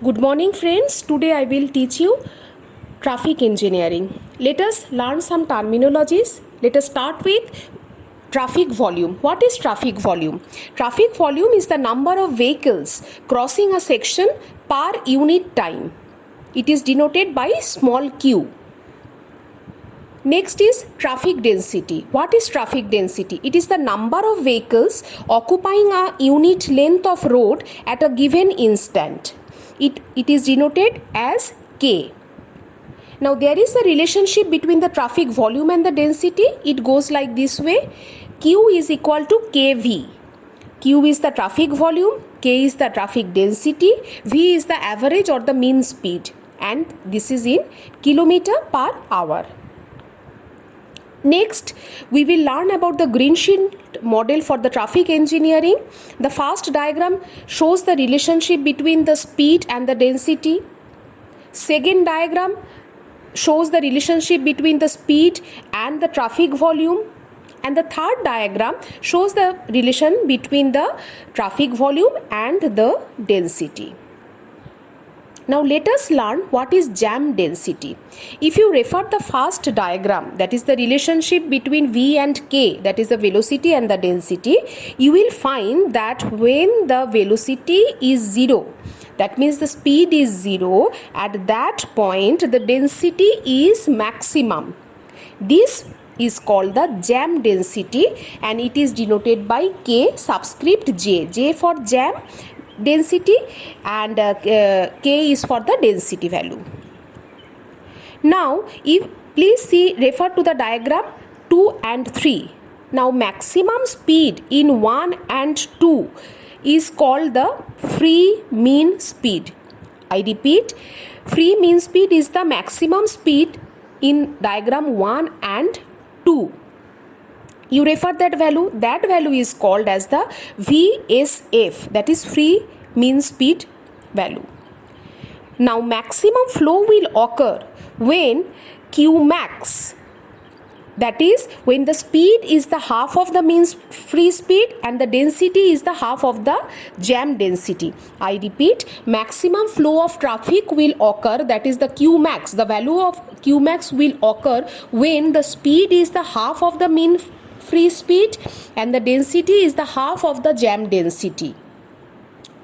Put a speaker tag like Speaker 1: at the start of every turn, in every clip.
Speaker 1: Good morning friends, today I will teach you traffic engineering. Let us learn some terminologies. Let us start with traffic volume. What is traffic volume? Traffic volume is the number of vehicles crossing a section per unit time. It is denoted by small q. Next is traffic density. What is traffic density? It is the number of vehicles occupying a unit length of road at a given instant. It is denoted as K. Now there is a relationship between the traffic volume and the density. It goes like this way. Q is equal to KV. Q is the traffic volume, K is the traffic density, V is the average or the mean speed, and this is in kilometer per hour. Next, we will learn about the green sheet model for the traffic engineering. The first diagram shows the relationship between the speed and the density. Second diagram shows the relationship between the speed and the traffic volume. And the third diagram shows the relation between the traffic volume and the density. Now let us learn what is jam density. If you refer the first diagram, that is the relationship between V and K, that is the velocity and the density, you will find that when the velocity is 0, that means the speed is 0, at that point the density is maximum. This is called the jam density and it is denoted by K subscript J. J for jam density and K is for the density value. Now please refer to the diagram 2 and 3. Now maximum speed in 1 and 2 is called the free mean speed. I repeat, free mean speed is the maximum speed in diagram 1 and 2. You refer that value is called as the VSF, that is free mean speed value. Now maximum flow will occur when Qmax, that is when the speed is the half of the mean free speed and the density is the half of the jam density. I repeat, maximum flow of traffic will occur, that is the Qmax, the value of Qmax will occur when the speed is the half of the mean free speed and the density is the half of the jam density.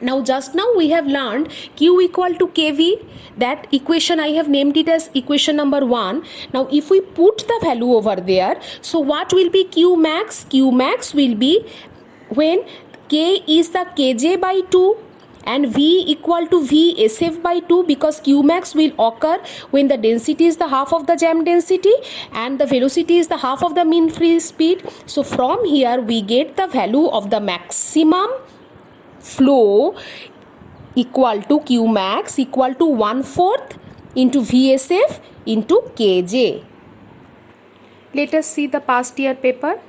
Speaker 1: Now just now we have learned Q equal to KV. That equation I have named it as equation number 1. Now if we put the value over there, so what will be Qmax? Qmax will be when K is the Kj by 2 and V equal to VSF by 2, because Qmax will occur when the density is the half of the jam density and the velocity is the half of the mean free speed. So from here we get the value of the maximum flow equal to Qmax equal to 1/4 into VSF into Kj. Let us see the past year paper.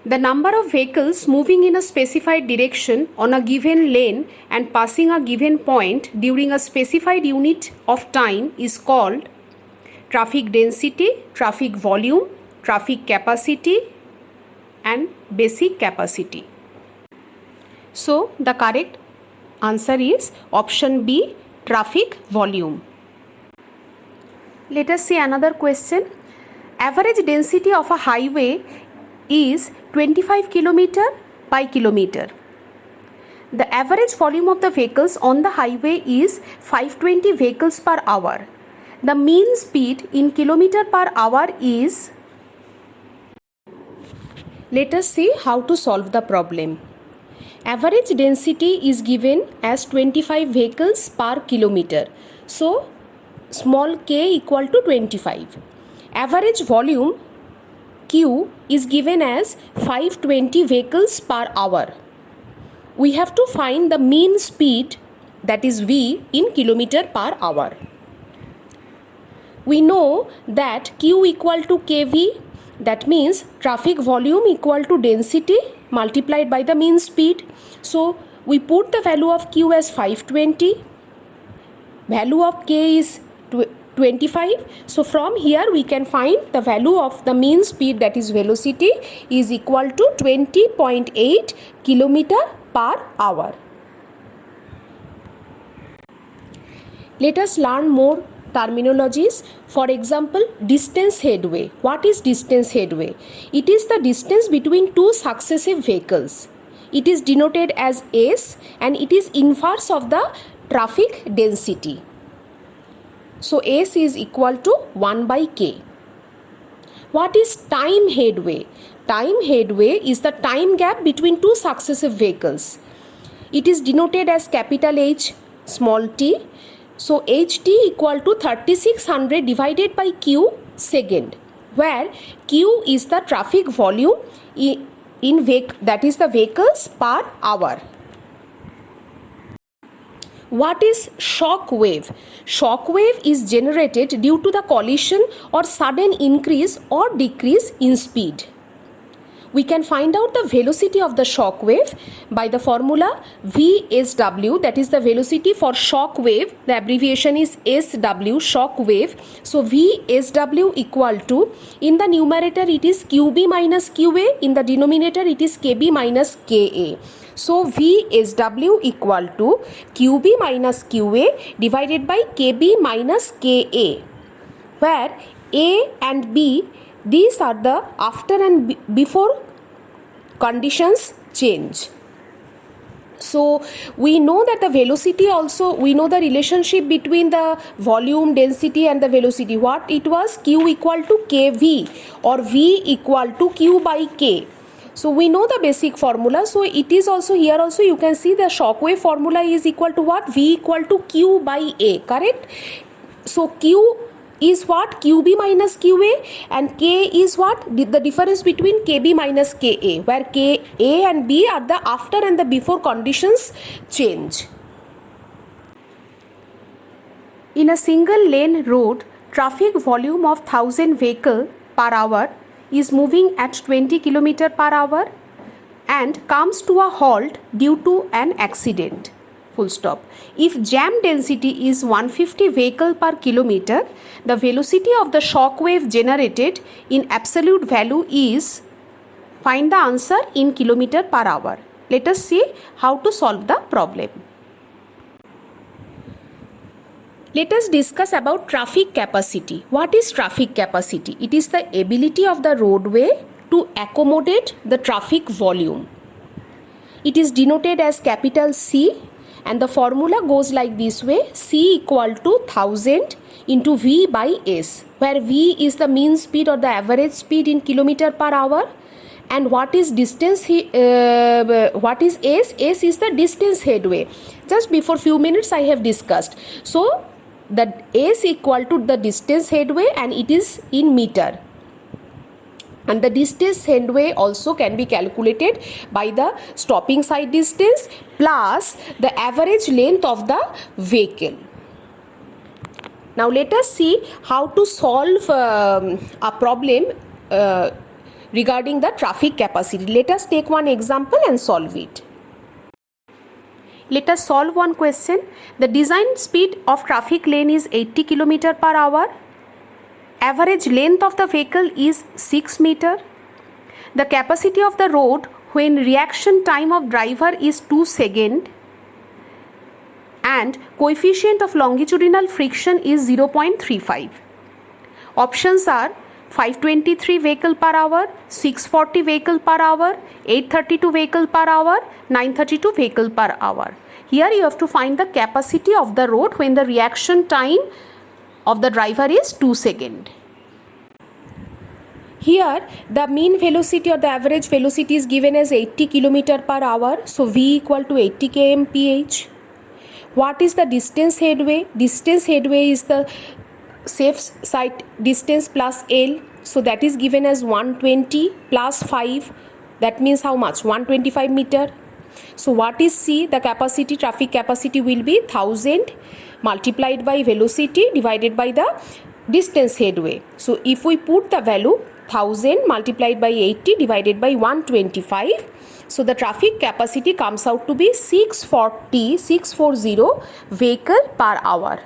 Speaker 1: The number of vehicles moving in a specified direction on a given lane and passing a given point during a specified unit of time is called traffic density, traffic volume, traffic capacity and basic capacity. So the correct answer is option B, traffic volume. Let us see another question. Average density of a highway is 25 km by kilometer. The average volume of the vehicles on the highway is 520 vehicles per hour. The mean speed in kilometer per hour is. Let us see how to solve the problem. Average density is given as 25 vehicles per kilometer. So small k equal to 25. Average volume Q is given as 520 vehicles per hour. We have to find the mean speed, that is V, in kilometer per hour. We know that Q equal to KV, that means traffic volume equal to density multiplied by the mean speed. So we put the value of Q as 520, value of K is 25. So from here we can find the value of the mean speed, that is velocity, is equal to 20.8 km per hour. Let us learn more terminologies. For example, distance headway. What is distance headway? It is the distance between two successive vehicles. It is denoted as S and it is inverse of the traffic density. So S is equal to 1 by K. What is time headway? Time headway is the time gap between two successive vehicles. It is denoted as capital H, small t. So ht equal to 3600 divided by q second, where q is the traffic volume that is the vehicles per hour. What is shock wave? Shock wave is generated due to the collision or sudden increase or decrease in speed. We can find out the velocity of the shock wave by the formula VSW, that is the velocity for shock wave. The abbreviation is SW, shock wave. So VSW equal to, in the numerator it is QB minus QA, in the denominator it is KB minus KA. So VSW equal to QB minus QA divided by KB minus KA, where A and B, these are the after and before conditions change. So we know that the velocity also, we know the relationship between the volume, density and the velocity. What it was? Q equal to KV or V equal to Q by K. So we know the basic formula. So it is also here also you can see the shock wave formula is equal to what? V equal to Q by A, correct? So Q is what? QB minus QA, and K is what? The difference between KB minus KA, where KA and B are the after and the before conditions change. In a single lane road, traffic volume of 1000 vehicle per hour is moving at 20 km per hour and comes to a halt due to an accident. Full stop. If jam density is 150 vehicle per kilometer, the velocity of the shock wave generated in absolute value is, find the answer in kilometer per hour. Let us see how to solve the problem. Let us discuss about traffic capacity. What is traffic capacity? It is the ability of the roadway to accommodate the traffic volume. It is denoted as capital C, and the formula goes like this way: C equal to 1000 into V by S, where V is the mean speed or the average speed in kilometer per hour. And what is distance? What is S? S is the distance headway. Just before few minutes I have discussed. So the S equal to the distance headway and it is in meter. And the distance headway also can be calculated by the stopping side distance plus the average length of the vehicle. Now let us see how to solve a problem regarding the traffic capacity. Let us take one example and solve it. Let us solve one question. The design speed of traffic lane is 80 km per hour. Average length of the vehicle is 6 meter. The capacity of the road when reaction time of driver is 2 seconds and coefficient of longitudinal friction is 0.35. Options are 523 vehicle per hour, 640 vehicle per hour, 832 vehicle per hour, 932 vehicle per hour. Here you have to find the capacity of the road when the reaction time of the driver is 2 seconds. Here the mean velocity or the average velocity is given as 80 km per hour. So V equal to 80 kmph. What is the distance headway? Distance headway is the safe side distance plus L. So that is given as 120 plus 5. That means how much? 125 meter. So what is C? The capacity, traffic capacity will be 1000 multiplied by velocity divided by the distance headway. So if we put the value 1000 multiplied by 80 divided by 125, so the traffic capacity comes out to be 640 vehicle per hour.